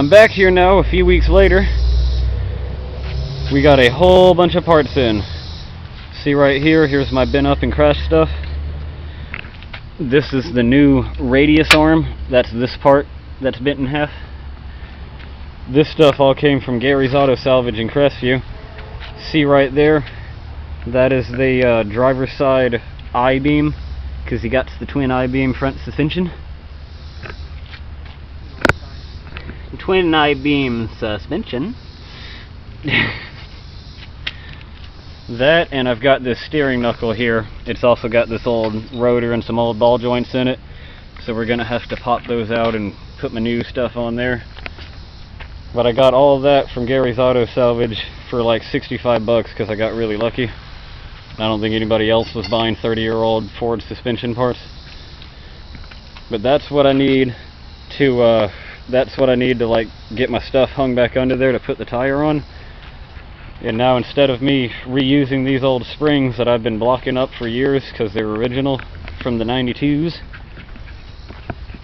I'm back here now a few weeks later. We got a whole bunch of parts in. See right here, here's my bent up and crashed stuff. This is the new radius arm. That's this part that's bent in half. This stuff all came from Gary's Auto Salvage in Crestview. See right there, that is the driver's side I-beam, because he got the twin I-beam front suspension. Twin I-beam suspension. That, and I've got this steering knuckle here. It's also got this old rotor and some old ball joints in it, so we're gonna have to pop those out and put my new stuff on there. But I got all of that from Gary's Auto Salvage for like 65 bucks because I got really lucky. I don't think anybody else was buying 30-year-old Ford suspension parts. But that's what I need to like get my stuff hung back under there to put the tire on. And now, instead of me reusing these old springs that I've been blocking up for years because they're original from the 92s,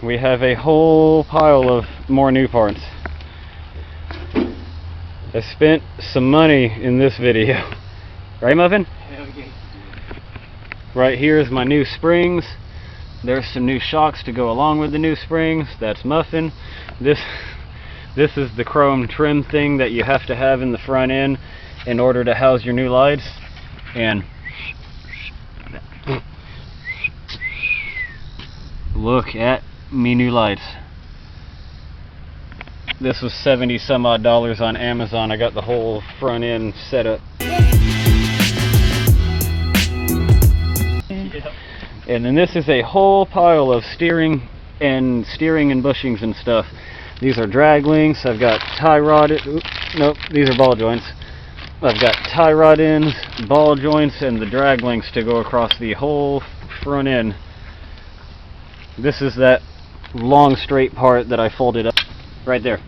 we have a whole pile of more new parts. I spent some money in this video. Right, Muffin? Okay. Right here is my new springs. There's some new shocks to go along with the new springs. That's Muffin. This is the chrome trim thing that you have to have in the front end in order to house your new lights. And look at me new lights. This was 70 some odd dollars on Amazon. I got the whole front end set up. And then this is a whole pile of steering and bushings and stuff. These are drag links. I've got tie rod. Nope, these are ball joints. I've got tie rod ends, ball joints, and the drag links to go across the whole front end. This is that long straight part that I folded up right there.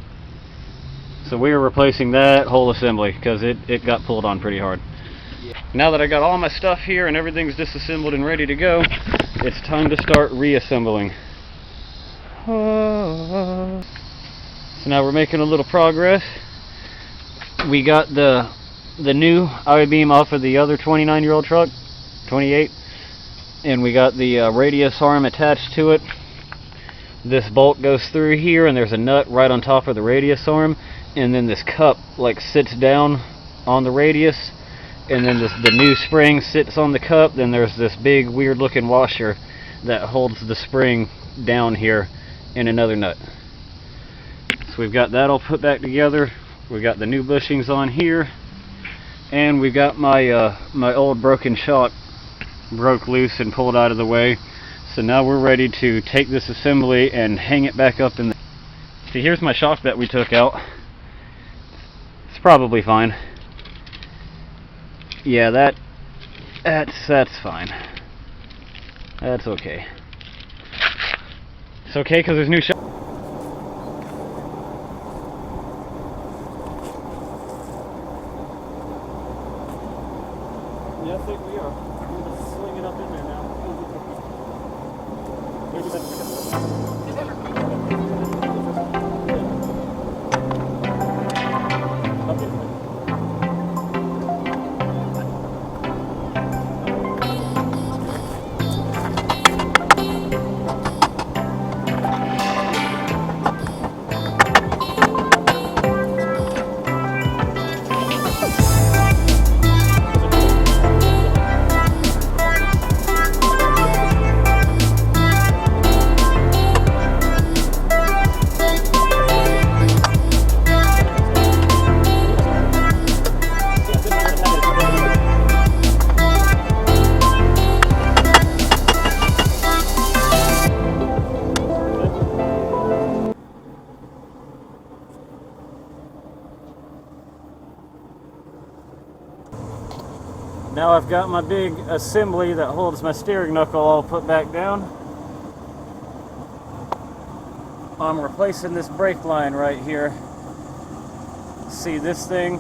So we are replacing that whole assembly because it got pulled on pretty hard. Now that I got all my stuff here and everything's disassembled and ready to go, it's time to start reassembling. So now we're making a little progress. We got the new I-beam off of the other 29-year-old truck, 28, and we got the radius arm attached to it. This bolt goes through here, and there's a nut right on top of the radius arm, and then this cup like sits down on the radius, and then the new spring sits on the cup. Then there's this big weird looking washer that holds the spring down here in another nut. So we've got that all put back together. We've got the new bushings on here, and we've got my my old broken shock broke loose and pulled out of the way. So now we're ready to take this assembly and hang it back up in the... See, here's my shock that we took out. It's probably fine. Yeah, that's fine. That's okay. It's okay because there's new shock. Yeah, I think we are. We're just swinging up in there now. Now I've got my big assembly that holds my steering knuckle all put back down. I'm replacing this brake line right here. See, this thing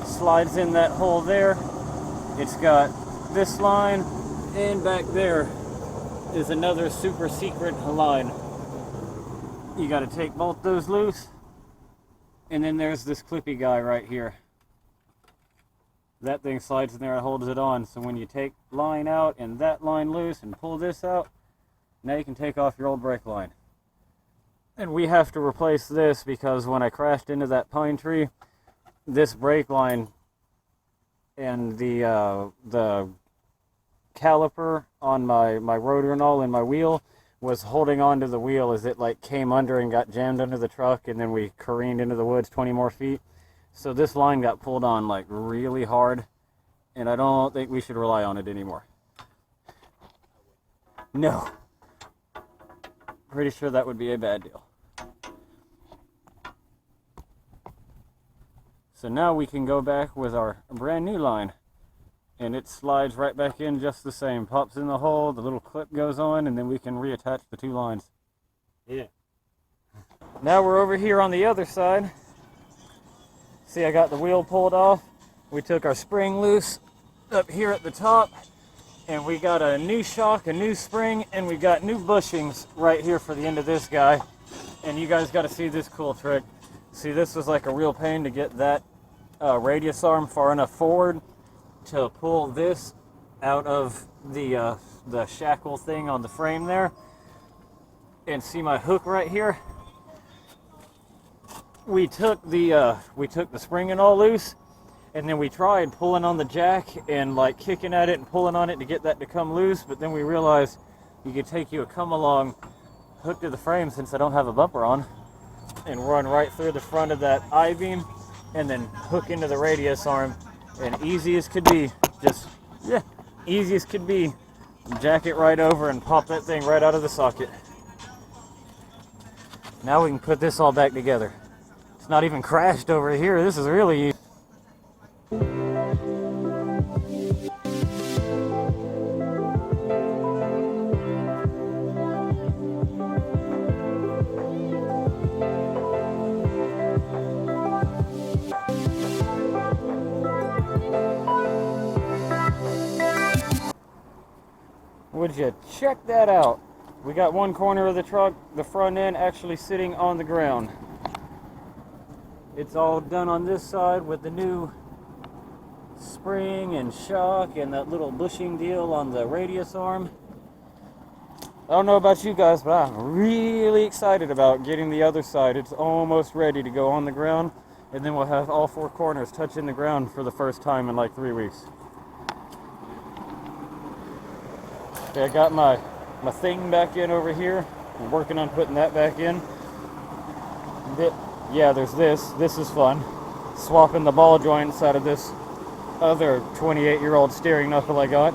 slides in that hole there. It's got this line, and back there is another super secret line. You got to take both those loose And then there's this clippy guy right here. That thing slides in there and holds it on. So when you take line out and that line loose and pull this out, now you can take off your old brake line. And we have to replace this because when I crashed into that pine tree, this brake line and the caliper on my rotor and all in my wheel was holding on to the wheel as it like came under and got jammed under the truck, and then we careened into the woods 20 more feet. So this line got pulled on like really hard, and I don't think we should rely on it anymore. No. Pretty sure that would be a bad deal. So now we can go back with our brand new line, and it slides right back in just the same. Pops in the hole, the little clip goes on, and then we can reattach the two lines. Yeah. Now we're over here on the other side. See, I got the wheel pulled off. We took our spring loose up here at the top, and we got a new shock, a new spring, and we got new bushings right here for the end of this guy. And you guys got to see this cool trick. See, this was like a real pain to get that radius arm far enough forward to pull this out of the shackle thing on the frame there. And see my hook right here? We took the spring and all loose, and then we tried pulling on the jack and like kicking at it and pulling on it to get that to come loose, but then we realized you could take you a come along hook to the frame, since I don't have a bumper on, and run right through the front of that I-beam and then hook into the radius arm, and easy as could be, just easy as could be, jack it right over and pop that thing right out of the socket. Now we can put this all back together. It's not even crashed over here. This is really easy. Would you check that out? We got one corner of the truck, the front end, actually sitting on the ground. It's all done on this side with the new spring and shock and that little bushing deal on the radius arm. I don't know about you guys, but I'm really excited about getting the other side. It's almost ready to go on the ground, and then we'll have all four corners touching the ground for the first time in like 3 weeks. Okay, I got my thing back in over here. I'm working on putting that back in. Yeah, there's this. This is fun. Swapping the ball joints out of this other 28-year-old steering knuckle I got.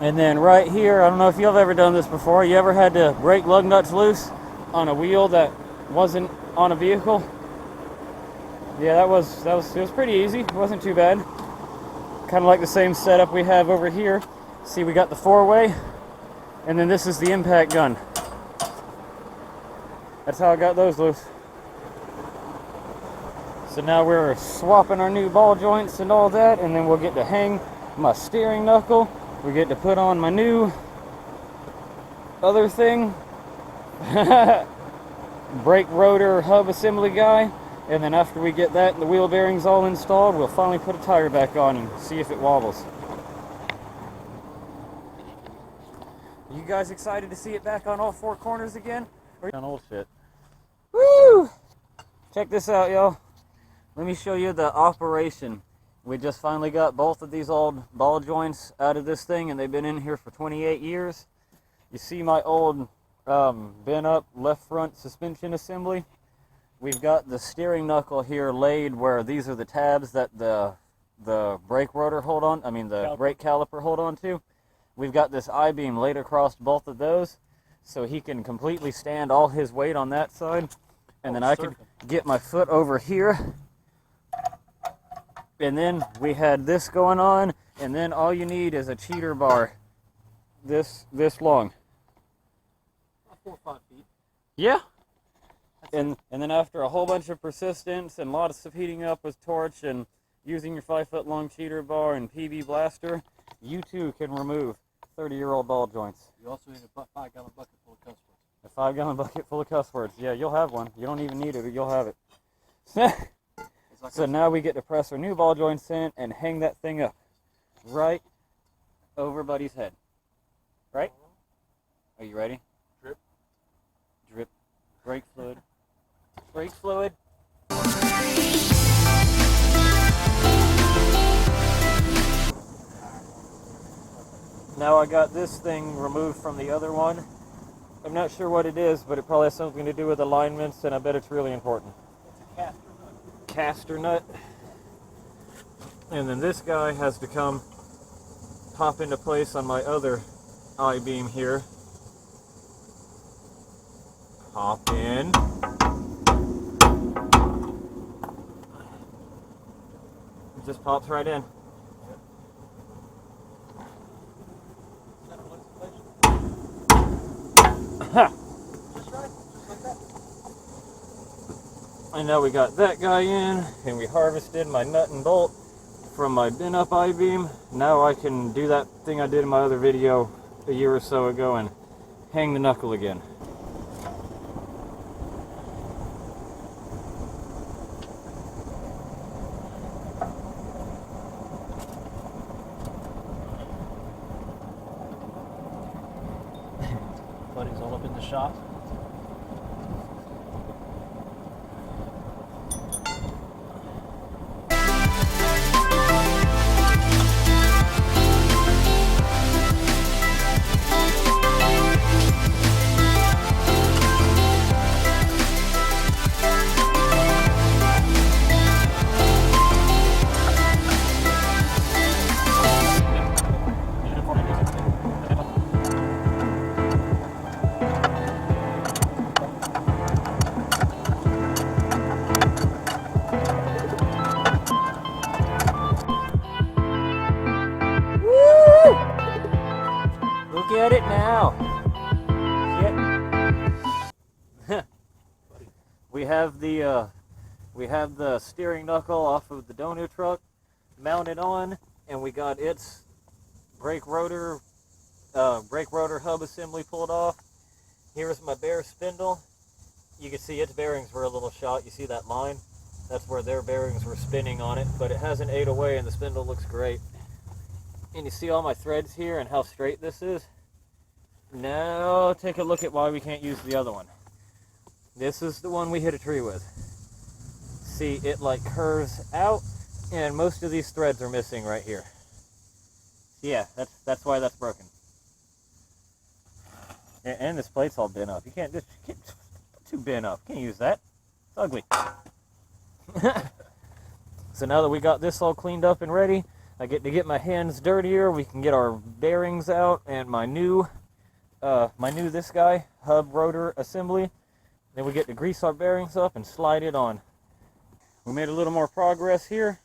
And then right here, I don't know if you've ever done this before. You ever had to break lug nuts loose on a wheel that wasn't on a vehicle? Yeah, it was pretty easy. It wasn't too bad. Kind of like the same setup we have over here. See, we got the four-way, and then this is the impact gun. That's how I got those loose. So now we're swapping our new ball joints and all that, and then we'll get to hang my steering knuckle. We get to put on my new other thing, brake rotor hub assembly guy, and then after we get that and the wheel bearings all installed, we'll finally put a tire back on and see if it wobbles. You guys excited to see it back on all four corners again? On old shit. Woo! Check this out, y'all. Let me show you the operation. We just finally got both of these old ball joints out of this thing, and they've been in here for 28 years. You see my old bent up left front suspension assembly? We've got the steering knuckle here laid where these are the tabs that the brake rotor hold on, brake caliper hold on to. We've got this I-beam laid across both of those, so he can completely stand all his weight on that side. And then I can get my foot over here. And then we had this going on, and then all you need is a cheater bar this long. 4 or 5 feet. Yeah. And then after a whole bunch of persistence and lots of heating up with torch and using your 5-foot long cheater bar and PB blaster, you too can remove 30-year-old ball joints. You also need a 5-gallon bucket full of cuss words. A 5-gallon bucket full of cuss words. Yeah, you'll have one. You don't even need it, but you'll have it. So now we get to press our new ball joints in and hang that thing up right over Buddy's head. Right? Are you ready? Drip. Drip. Brake fluid. Brake fluid. Now I got this thing removed from the other one. I'm not sure what it is, but it probably has something to do with alignments, and I bet it's really important. It's a caster nut. Caster nut. And then this guy has to come pop into place on my other I-beam here. Pop in. It just pops right in. Just right, just like that. And now we got that guy in, and we harvested my nut and bolt from my bin up I-beam. Now I can do that thing I did in my other video a year or so ago and hang the knuckle again. Buddy's all up in the shop. Look at it now. Yep. we have the steering knuckle off of the donut truck mounted on, and we got its brake rotor hub assembly pulled off. Here's my bare spindle. You can see its bearings were a little shot. You see that line? That's where their bearings were spinning on it, but it hasn't ate away and the spindle looks great. And you see all my threads here and how straight this is? Now take a look at why we can't use the other one. This is the one we hit a tree with. See, it like curves out, and most of these threads are missing right here. Yeah, that's why that's broken. And this plate's all bent up. You can't just too bent up. Can't use that. It's ugly. So now that we got this all cleaned up and ready, I get to get my hands dirtier. We can get our bearings out and my new this guy hub rotor assembly. Then we get to grease our bearings up and slide it on. We made a little more progress here.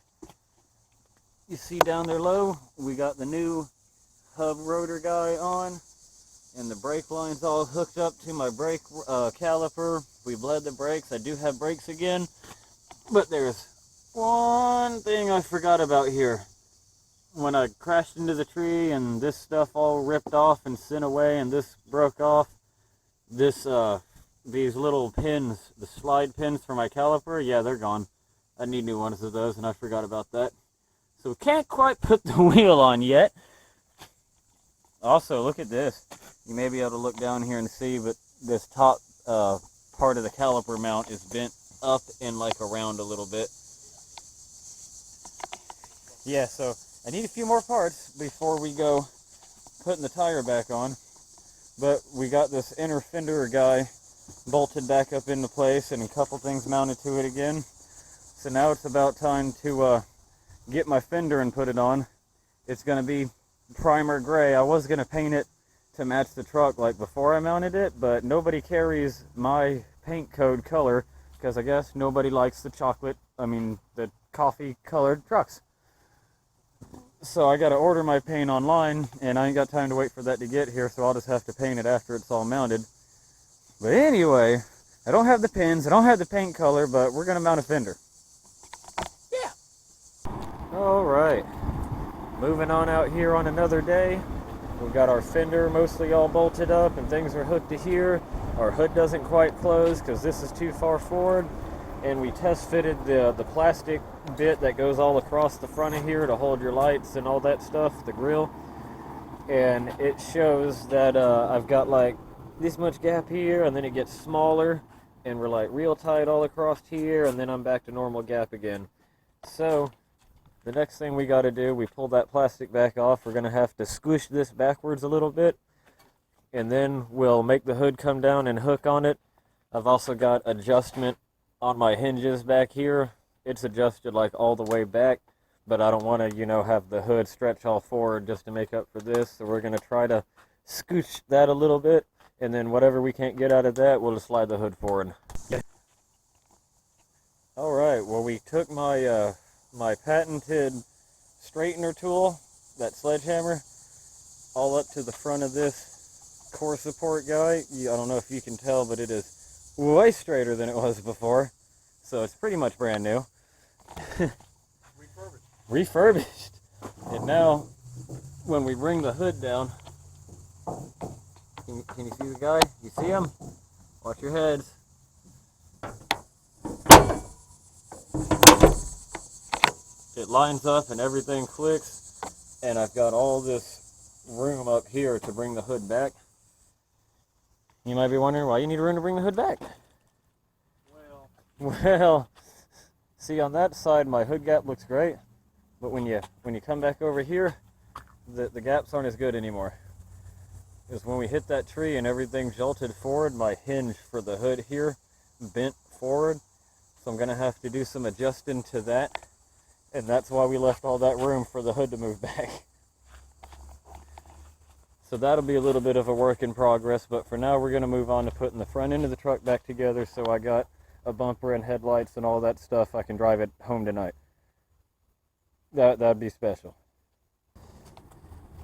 You see down there low, we got the new hub rotor guy on, and the brake line's all hooked up to my brake caliper. We bled the brakes. I do have brakes again, but there's one thing I forgot about here. When I crashed into the tree and this stuff all ripped off and sent away and this broke off, these little pins, the slide pins for my caliper, yeah, they're gone. I need new ones of those, and I forgot about that. So we can't quite put the wheel on yet. Also, look at this. You may be able to look down here and see, but this top part of the caliper mount is bent up and like around a little bit. Yeah, so I need a few more parts before we go putting the tire back on. But we got this inner fender guy bolted back up into place and a couple things mounted to it again. So now it's about time to get my fender and put it on. It's going to be primer gray. I was going to paint it to match the truck like before I mounted it, but nobody carries my paint code color because I guess nobody likes the coffee colored trucks. So I got to order my paint online, and I ain't got time to wait for that to get here, so I'll just have to paint it after it's all mounted. But anyway, I don't have the pins, I don't have the paint color, but we're going to mount a fender. Yeah! Alright, moving on out here on another day. We've got our fender mostly all bolted up, and things are hooked to here. Our hood doesn't quite close because this is too far forward. and we test fitted the plastic bit that goes all across the front of here to hold your lights and all that stuff, the grill. And it shows that I've got like this much gap here, and then it gets smaller, and we're like real tight all across here, and then I'm back to normal gap again. So the next thing we got to do, we pull that plastic back off. We're going to have to squish this backwards a little bit, and then we'll make the hood come down and hook on it. I've also got adjustment on my hinges back here. It's adjusted like all the way back, but I don't want to, you know, have the hood stretch all forward just to make up for this. So we're going to try to scooch that a little bit, and then whatever we can't get out of that, we'll just slide the hood forward. All right, well, we took my my patented straightener tool, that sledgehammer, all up to the front of this core support guy. I don't know if you can tell, but it is way straighter than it was before, so it's pretty much brand new. Refurbished. And now when we bring the hood down, can you see the guy? You see him? Watch your heads. It lines up and everything clicks, and I've got all this room up here to bring the hood back. You might be wondering why you need room to bring the hood back. Well, see, on that side my hood gap looks great, but when you come back over here, the gaps aren't as good anymore. Because when we hit that tree and everything jolted forward, my hinge for the hood here bent forward, so I'm gonna have to do some adjusting to that, and that's why we left all that room for the hood to move back. So that'll be a little bit of a work in progress, but for now we're going to move on to putting the front end of the truck back together, so I got a bumper and headlights and all that stuff. I can drive it home tonight. That'd be special.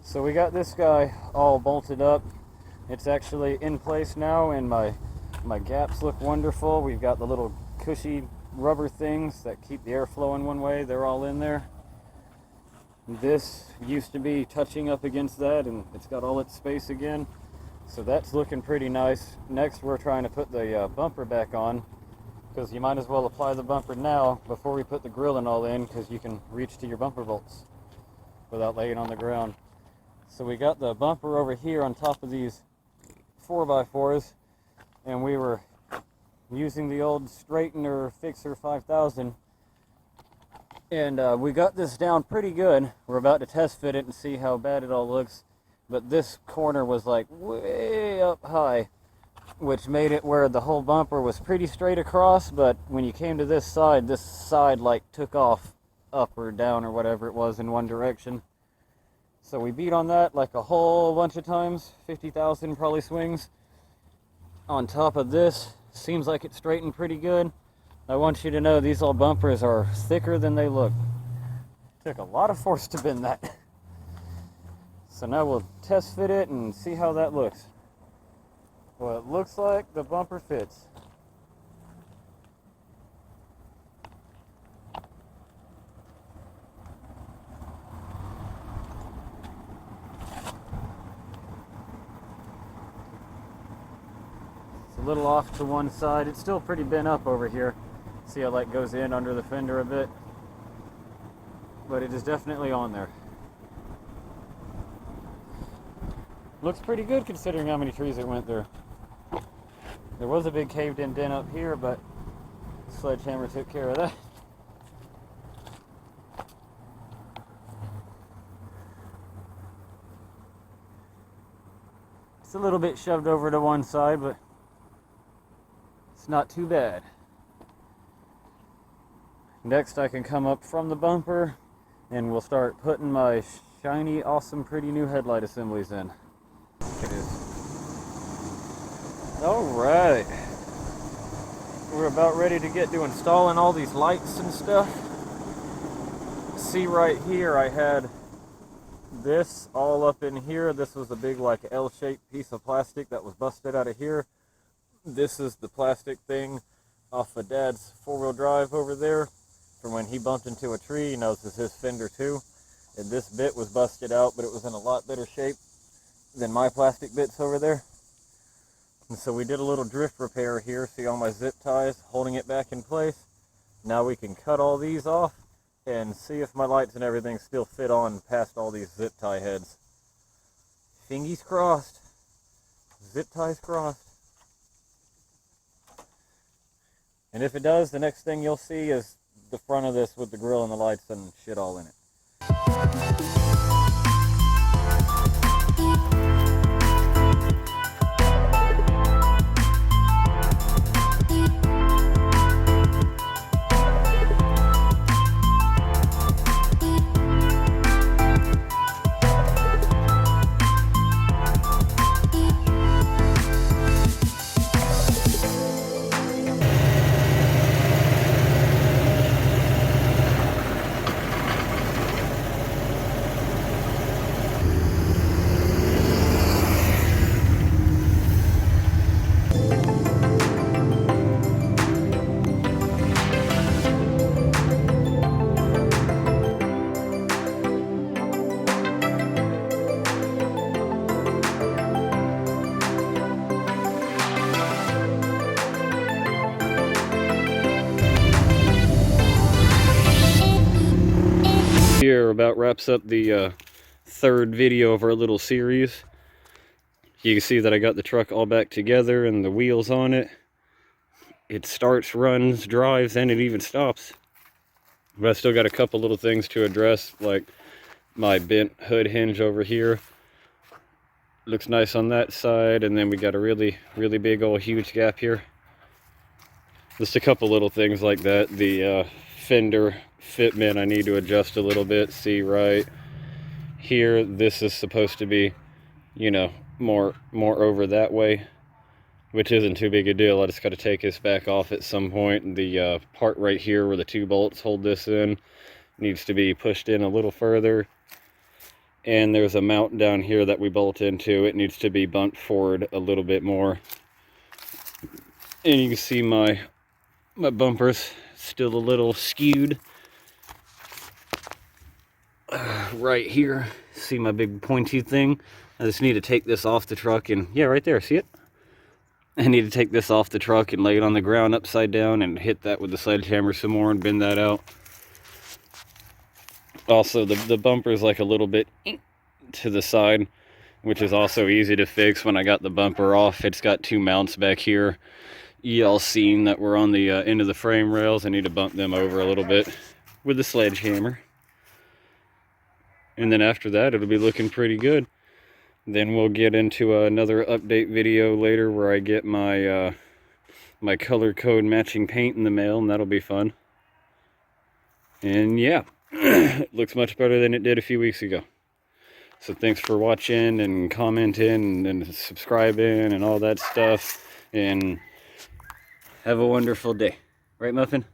So we got this guy all bolted up. It's actually in place now, and my gaps look wonderful. We've got the little cushy rubber things that keep the air flowing one way. They're all in there. This used to be touching up against that, and it's got all its space again, so that's looking pretty nice. Next we're trying to put the bumper back on, because you might as well apply the bumper now before we put the grill and all in, because you can reach to your bumper bolts without laying on the ground. So we got the bumper over here on top of these 4x4s, and we were using the old straightener fixer 5000, and we got this down pretty good. We're about to test fit it and see how bad it all looks, but this corner was like way up high, which made it where the whole bumper was pretty straight across, but when you came to this side like took off up or down or whatever it was in one direction. So we beat on that like a whole bunch of times, 50,000 probably swings. On top of this, seems like it's straightened pretty good. I want you to know these old bumpers are thicker than they look. Took a lot of force to bend that. So now we'll test fit it and see how that looks. Well, it looks like the bumper fits. It's a little off to one side. It's still pretty bent up over here. See how that goes in under the fender a bit? But it is definitely on there. Looks pretty good considering how many trees it went through. There was a big caved in dent up here, but the sledgehammer took care of that. It's a little bit shoved over to one side, but it's not too bad. Next I can come up from the bumper and we'll start putting my shiny, awesome, pretty new headlight assemblies in. It is. Alright. We're about ready to get to installing all these lights and stuff. See right here, I had this all up in here. This was a big like L-shaped piece of plastic that was busted out of here. This is the plastic thing off of Dad's four-wheel drive over there from when he bumped into a tree. You know, this is his fender too. And this bit was busted out, but it was in a lot better shape than my plastic bits over there. And so we did a little drift repair here. See all my zip ties holding it back in place. Now we can cut all these off and see if my lights and everything still fit on past all these zip tie heads. Fingies crossed. Zip ties crossed. And if it does, the next thing you'll see is the front of this with the grill and the lights and shit all in it. Here about wraps up the third video of our little series. You can see that I got the truck all back together and the wheels on it. It starts, runs, drives, and it even stops. But I still got a couple little things to address, like my bent hood hinge over here. Looks nice on that side, and then we got a really big old huge gap here. Just a couple little things like that. The fender fitment I need to adjust a little bit. See right here, this is supposed to be, you know, more over that way, which isn't too big a deal. I just got to take this back off at some point. The part right here where the two bolts hold this in needs to be pushed in a little further, and there's a mount down here that we bolt into. It needs to be bumped forward a little bit more. And you can see my bumpers still a little skewed right here. See my big pointy thing? I just need to take this off the truck, and yeah, right there, see it? I need to take this off the truck and lay it on the ground upside down and hit that with the sledgehammer some more and bend that out. Also, the bumper is like a little bit to the side, which is also easy to fix. When I got the bumper off, it's got two mounts back here. Y'all seen that we're on the end of the frame rails. I need to bump them over a little bit with the sledgehammer. And then after that, it'll be looking pretty good. Then we'll get into another update video later where I get my my color code matching paint in the mail, and that'll be fun. And yeah, it looks much better than it did a few weeks ago. So thanks for watching and commenting and subscribing and all that stuff. And have a wonderful day. Right, Muffin?